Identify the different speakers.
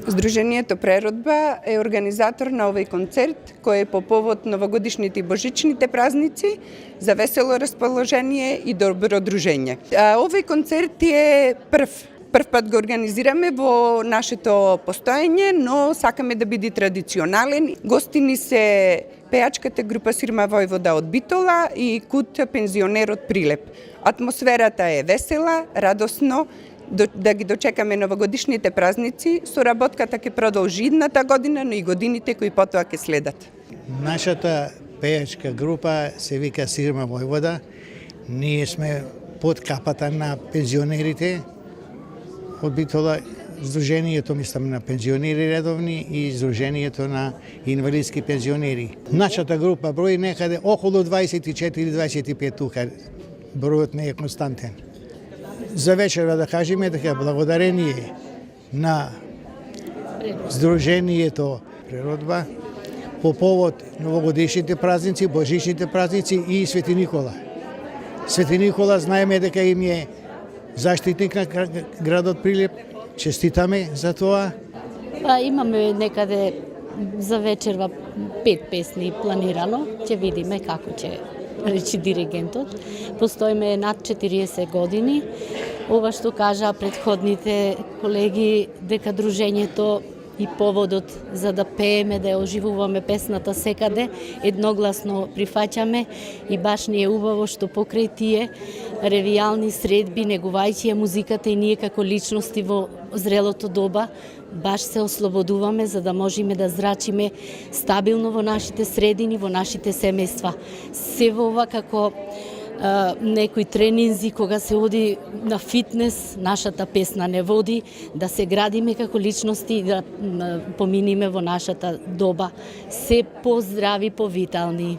Speaker 1: Здруженијето Преродба е организатор на овој концерт кој е по повод новогодишните и божичните празници за весело расположение и добро дружење. Овој концерт е прв пат го организираме во нашето постоење, но сакаме да биде традиционален. Гостини се пеачката група Сирма Војвода од Битола и Кут пензионер од Прилеп. Атмосферата е весела, радосно, да ги дочекаме новогодишните празници. Соработката ќе продолжи идната година, но и годините кои потоа ќе следат.
Speaker 2: Нашата пеачка група се вика Сирма Војвода. Ние сме под капата на пензионерите од Битола, Сдруженијето мислам на пензионери редовни и Сдруженијето на инвалидски пензионери. Нашата група брои некаде околу 24-25 тука. Бројот не е константен. За вечера да кажеме дека благодарение на Сдруженијето Преродба по повод новогодишните празници, божичните празници и Свети Никола. Свети Никола знаеме дека им е заштитник на градот Прилеп. Честитаме за тоа.
Speaker 3: Имаме некаде за вечерва 5 песни планирано. Ќе видиме како ќе речи диригентот. Постоиме над 40 години. Ова што кажа претходните колеги дека дружењето и поводот за да пееме, да ја оживуваме песната секаде, едногласно прифаќаме и баш ни е убаво што покрај тие ревијални средби, негувајќи ја музиката и ние како личности во зрелото доба, баш се ослободуваме за да можеме да зрачиме стабилно во нашите средини, во нашите семејства. Се во ова како некои тренинзи кога се оди на фитнес, нашата песна не води, да се градиме како личности и да поминиме во нашата доба се поздрави, повитални.